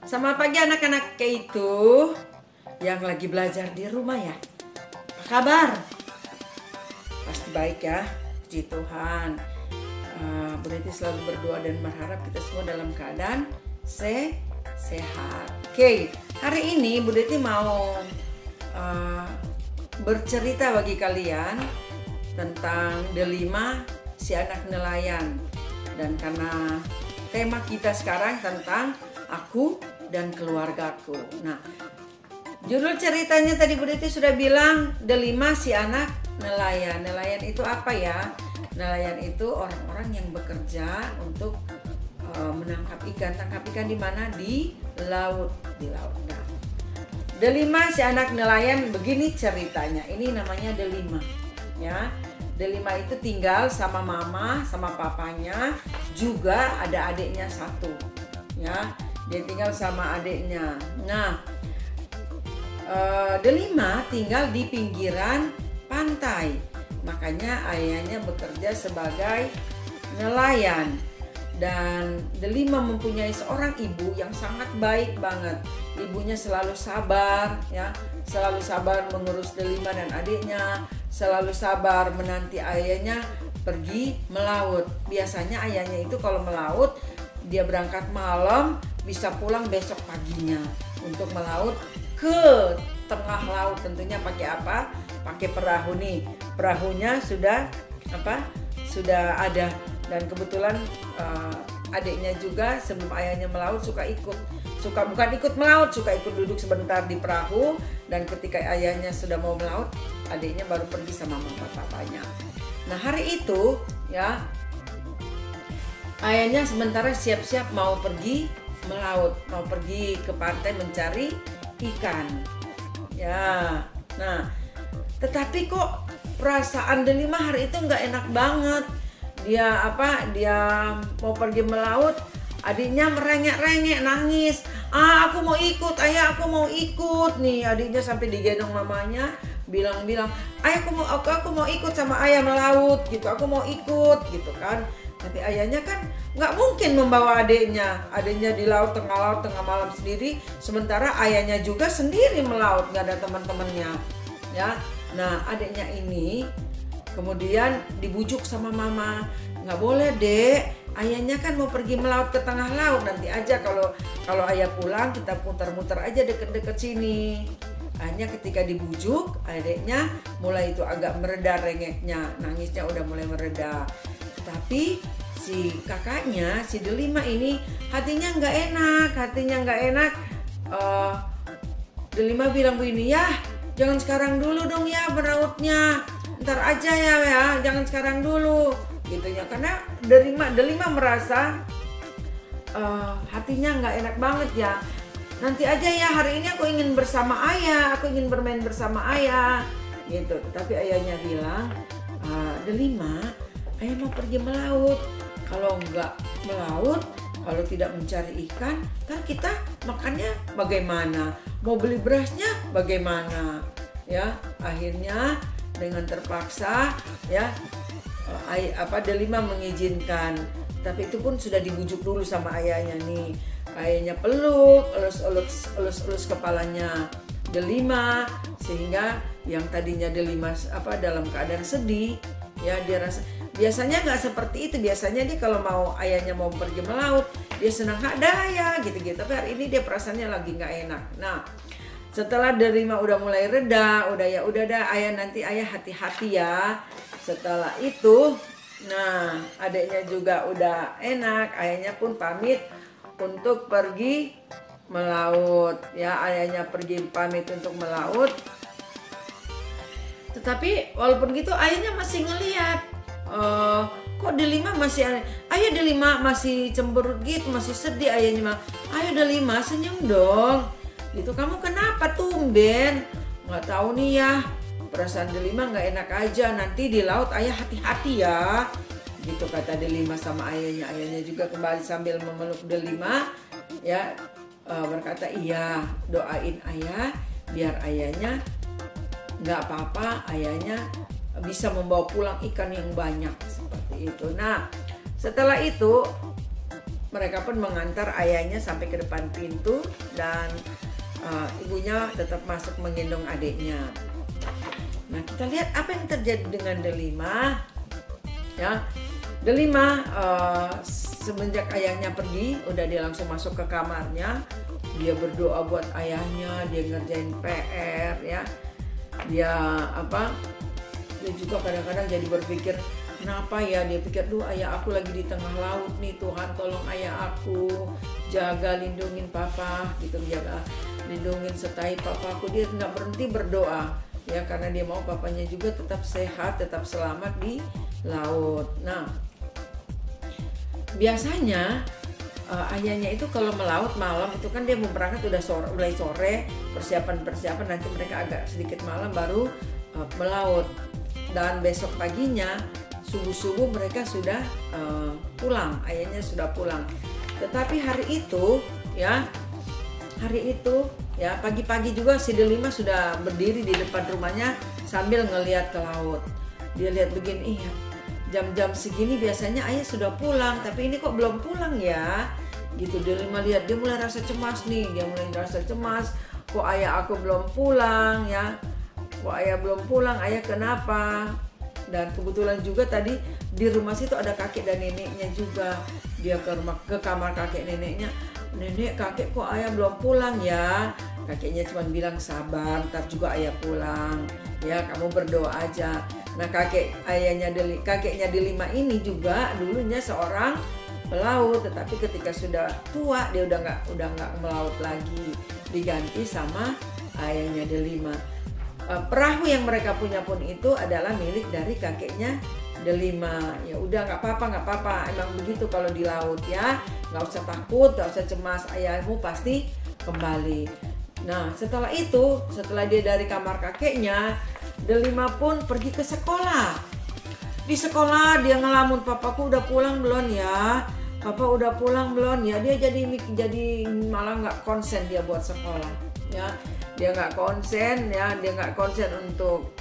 Selamat pagi anak-anak itu yang lagi belajar di rumah ya. Apa kabar? Pasti baik ya, puji Tuhan. Bu Neti selalu berdoa dan berharap kita semua dalam keadaan sehat. Oke, hari ini Bu Neti mau bercerita bagi kalian tentang delima si anak nelayan. Dan karena tema kita sekarang tentang aku dan keluargaku. Nah, judul ceritanya tadi Bu Neti sudah bilang delima si anak nelayan. Nelayan itu apa ya? Nelayan itu orang-orang yang bekerja untuk menangkap ikan. Tangkap ikan di mana? Di laut. Nah, delima si anak nelayan begini ceritanya. Ini namanya delima, ya. Delima itu tinggal sama mama, sama papanya, juga ada adiknya satu, ya. Dia tinggal sama adiknya. Nah, delima tinggal di pinggiran pantai. Makanya ayahnya bekerja sebagai nelayan. Dan delima mempunyai seorang ibu yang sangat baik banget. Ibunya selalu sabar, ya, selalu sabar mengurus delima dan adiknya, selalu sabar menanti ayahnya pergi melaut. Biasanya ayahnya itu kalau melaut dia berangkat malam, bisa pulang besok paginya untuk melaut ke tengah laut. Tentunya pakai apa? Pakai perahu nih. Perahunya sudah ada. Dan kebetulan adiknya juga sebelum ayahnya melaut suka bukan ikut melaut, suka ikut duduk sebentar di perahu. Dan ketika ayahnya sudah mau melaut, adiknya baru pergi sama mama papanya. Nah, hari itu ya, ayahnya sementara siap-siap mau pergi melaut, mau pergi ke pantai mencari ikan. Ya, nah, tetapi kok perasaan delima hari itu nggak enak banget. Dia mau pergi melaut, adiknya merengek-rengek, nangis. Aku mau ikut, ayah, aku mau ikut. Nih, adiknya sampai digendong mamanya, bilang-bilang, ayah, aku mau ikut sama ayah melaut, gitu. Aku mau ikut, gitu kan. Tapi ayahnya kan nggak mungkin membawa adiknya di laut, tengah malam sendiri. Sementara ayahnya juga sendiri melaut, nggak ada teman-temannya, ya. Nah, adiknya ini kemudian dibujuk sama mama, nggak boleh dek, ayahnya kan mau pergi melaut ke tengah laut, nanti aja kalau ayah pulang kita putar-mutar aja deket-deket sini. Hanya ketika dibujuk, adiknya mulai itu agak mereda rengeknya, nangisnya udah mulai mereda. Tapi si kakaknya, si delima ini hatinya nggak enak. Delima bilang begini, ya jangan sekarang dulu dong ya melautnya, ntar aja ya, jangan sekarang dulu, gitunya. Karena delima merasa hatinya nggak enak banget ya. Nanti aja ya, hari ini aku ingin bersama ayah, aku ingin bermain bersama ayah, gitu. Tapi ayahnya bilang, delima, ayah mau pergi melaut. Kalau nggak melaut, kalau tidak mencari ikan, kan kita makannya bagaimana? Mau beli berasnya bagaimana? Ya, akhirnya dengan terpaksa ya delima mengizinkan. Tapi itu pun sudah dibujuk dulu sama ayahnya nih. Ayahnya peluk, elus kepalanya delima, sehingga yang tadinya delima dalam keadaan sedih, ya dia rasa biasanya nggak seperti itu. Biasanya dia kalau ayahnya mau pergi melaut, dia senang ada ayah gitu-gitu. Tapi hari ini dia perasaannya lagi nggak enak. Nah, setelah delima udah mulai reda, udah dah ayah, nanti ayah hati-hati ya. Setelah itu, nah adiknya juga udah enak, ayahnya pun pamit untuk pergi melaut. Ya, ayahnya pamit untuk melaut. Tetapi walaupun gitu ayahnya masih ngeliat, kok delima masih ayah delima masih cemberut gitu, masih sedih ayahnya. Ayo delima, senyum dong. Gitu, kamu kenapa tumben? Nggak tahu nih ya, perasaan delima nggak enak aja. Nanti di laut ayah hati-hati ya, gitu kata delima sama ayahnya. Ayahnya juga kembali sambil memeluk delima, ya, berkata, iya, doain ayah biar ayahnya nggak apa-apa, ayahnya bisa membawa pulang ikan yang banyak, seperti itu. Nah, setelah itu mereka pun mengantar ayahnya sampai ke depan pintu dan ibunya tetap masuk menggendong adiknya. Nah, kita lihat apa yang terjadi dengan Delima. Ya, Delima semenjak ayahnya pergi, udah dia langsung masuk ke kamarnya. Dia berdoa buat ayahnya, dia ngerjain PR ya. Dia juga kadang-kadang jadi berpikir, kenapa ya, dia pikir, duh ayah aku lagi di tengah laut nih, Tuhan tolong ayah aku, jaga lindungin papa gitu, jaga lindungin sertai papa aku. Dia nggak berhenti berdoa ya, karena dia mau papanya juga tetap sehat, tetap selamat di laut. Nah, biasanya ayahnya itu kalau melaut malam itu kan dia mau berangkat udah mulai sore, persiapan nanti mereka agak sedikit malam baru melaut, dan besok paginya subuh mereka sudah pulang, ayahnya sudah pulang. Tetapi hari itu ya pagi-pagi juga si Delima sudah berdiri di depan rumahnya sambil ngelihat ke laut. Dia lihat begini, iya jam-jam segini biasanya ayah sudah pulang, tapi ini kok belum pulang ya gitu. Delima lihat, dia mulai rasa cemas nih, kok ayah aku belum pulang ya, kok ayah belum pulang, ayah kenapa? Dan kebetulan juga tadi di rumah situ ada kakek dan neneknya juga. Dia ke kamar kakek neneknya, nenek kakek kok ayah belum pulang ya. Kakeknya cuma bilang sabar, ntar juga ayah pulang ya, kamu berdoa aja. Nah, kakeknya Delima ini juga dulunya seorang pelaut, tetapi ketika sudah tua dia udah nggak melaut lagi, diganti sama ayahnya Delima. Perahu yang mereka punya pun itu adalah milik dari kakeknya Delima. Ya udah nggak apa-apa, emang begitu kalau di laut ya, nggak usah takut, nggak usah cemas, ayahmu pasti kembali. Nah, setelah dia dari kamar kakeknya, Delima pun pergi ke sekolah. Di sekolah dia ngelamun, papaku udah pulang belum ya? Papa udah pulang belum ya? Dia jadi malah nggak konsen dia buat sekolah ya. Dia nggak konsen untuk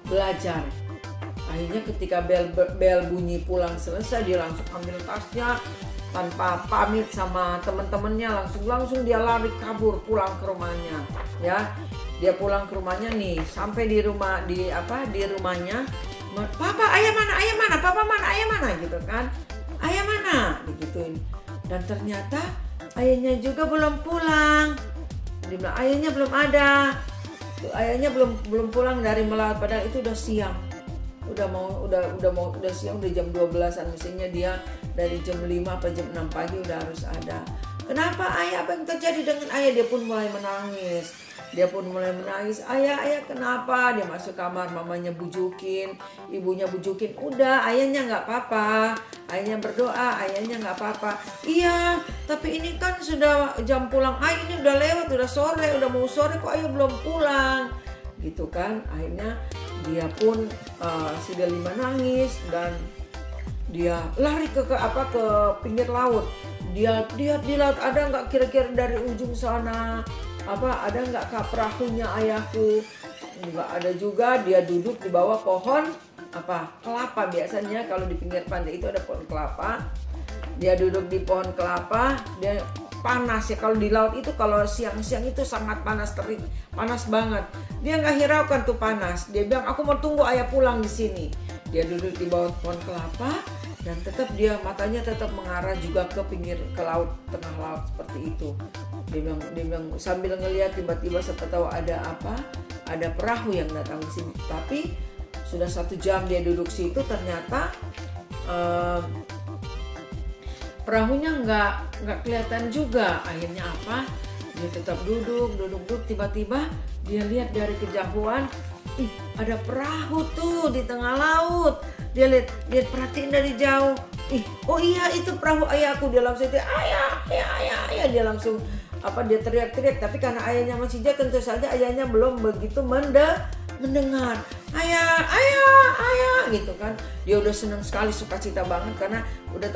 belajar. Akhirnya ketika bel bunyi pulang selesai, dia langsung ambil tasnya tanpa pamit sama teman-temannya, langsung dia lari kabur pulang ke rumahnya ya. Dia pulang ke rumahnya nih, sampai di rumahnya, papa ayah mana, papa mana, ayah mana gitu kan, ayah mana digituin. Dan ternyata ayahnya juga belum pulang. Dia bilang ayahnya belum ada. Tuh, ayahnya belum pulang dari melaut, padahal itu udah siang. Udah siang, udah jam 12-an, mestinya dia dari jam 5 apa jam 6 pagi udah harus ada. Kenapa ayah, apa yang terjadi dengan ayah? Dia pun mulai menangis. Ayah kenapa? Dia masuk kamar, mamanya bujukin, ibunya bujukin, udah ayahnya nggak apa-apa, ayahnya berdoa, ayahnya nggak apa-apa. Iya, tapi ini kan sudah jam pulang ayah, ini udah lewat, udah sore, udah mau sore kok ayah belum pulang gitu kan. Akhirnya dia pun si Delima nangis dan dia lari ke pinggir laut. Dia lihat di laut, ada nggak kira-kira dari ujung sana ada nggak perahunya ayahku? Nggak ada juga. Dia duduk di bawah pohon kelapa. Biasanya kalau di pinggir pantai itu ada pohon kelapa. Dia duduk di pohon kelapa. Dia panas ya, kalau di laut itu kalau siang-siang itu sangat panas, terik, panas banget. Dia nggak hiraukan tuh panas. Dia bilang, aku mau tunggu ayah pulang di sini. Dia duduk di bawah pohon kelapa dan tetap matanya tetap mengarah juga ke laut, tengah laut seperti itu. Dia bilang sambil ngelihat, tiba-tiba siapa tahu ada perahu yang datang ke sini. Tapi sudah 1 jam dia duduk situ, ternyata perahunya nggak kelihatan juga. Akhirnya dia tetap duduk, tiba-tiba dia lihat dari kejauhan, ada perahu tuh di tengah laut. Dia lihat perhatiin dari jauh. Oh iya, itu perahu ayahku. Dia langsung ayah. Dia langsung dia teriak-teriak. Tapi karena ayahnya masih jauh, tentu saja ayahnya belum begitu mendengar. Ayah gitu kan. Dia udah senang sekali, sukacita banget karena udah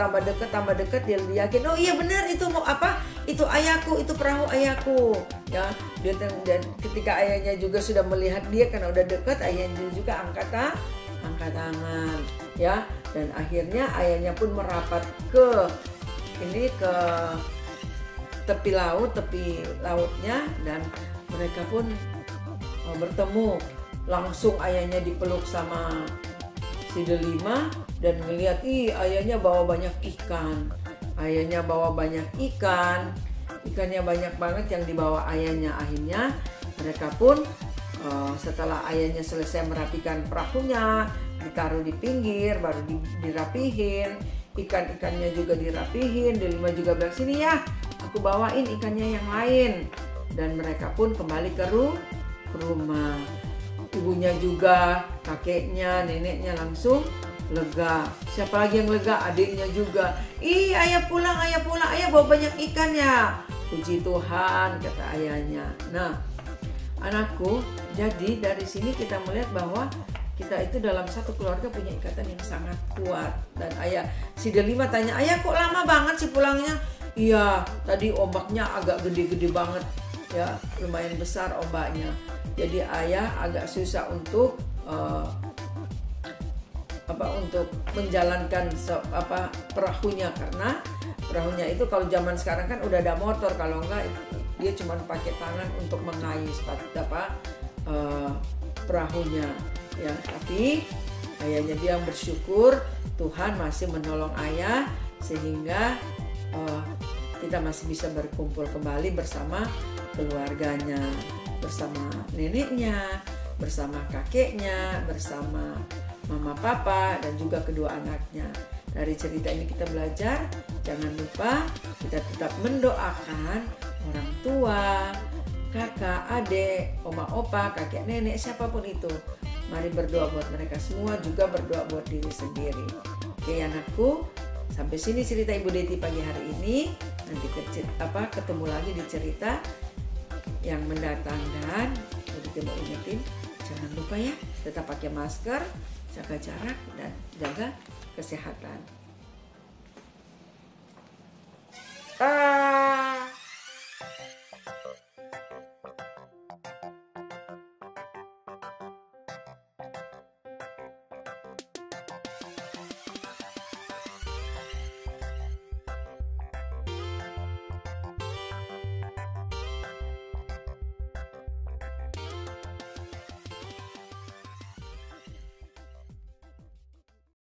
tambah dekat. Dia yakin, oh iya benar, itu itu ayahku, itu perahu ayahku ya. Dan ketika ayahnya juga sudah melihat dia karena udah dekat, ayahnya juga angkat angkat tangan ya. Dan akhirnya ayahnya pun merapat ke tepi lautnya, dan mereka pun bertemu. Langsung ayahnya dipeluk sama si delima dan ngeliat, ayahnya bawa banyak ikan. Ayahnya bawa banyak ikan, ikannya banyak banget yang dibawa ayahnya. Akhirnya mereka pun setelah ayahnya selesai merapikan perahunya, ditaruh di pinggir, baru dirapihin. Ikan-ikannya juga dirapihin. Delima juga bilang, sini ya, aku bawain ikannya yang lain. Dan mereka pun kembali ke rumah. Ibunya juga, kakeknya, neneknya langsung lega. Siapa lagi yang lega? Adiknya juga. Ayah pulang, ayah bawa banyak ikan ya. Puji Tuhan, kata ayahnya. Nah, anakku, jadi dari sini kita melihat bahwa kita itu dalam satu keluarga punya ikatan yang sangat kuat. Dan ayah, si delima tanya, ayah kok lama banget sih pulangnya? Iya, tadi ombaknya agak gede-gede banget ya, lumayan besar ombaknya. Jadi ayah agak susah untuk menjalankan perahunya, karena perahunya itu kalau zaman sekarang kan udah ada motor, kalau enggak dia cuma pakai tangan untuk mengayuh perahunya ya. Tapi ayahnya dia bersyukur Tuhan masih menolong ayah sehingga kita masih bisa berkumpul kembali bersama keluarganya, bersama neneknya, bersama kakeknya, bersama mama papa dan juga kedua anaknya. Dari cerita ini kita belajar, jangan lupa kita tetap mendoakan orang tua, kakak, adik, oma, opa, kakek, nenek, siapapun itu. Mari berdoa buat mereka semua, juga berdoa buat diri sendiri. Oke anakku, sampai sini cerita Ibu Deti pagi hari ini. Nanti ketemu lagi di cerita yang mendatang. Dan Ibu mau ingetin, jangan lupa ya, tetap pakai masker, jaga jarak, dan jaga kesehatan.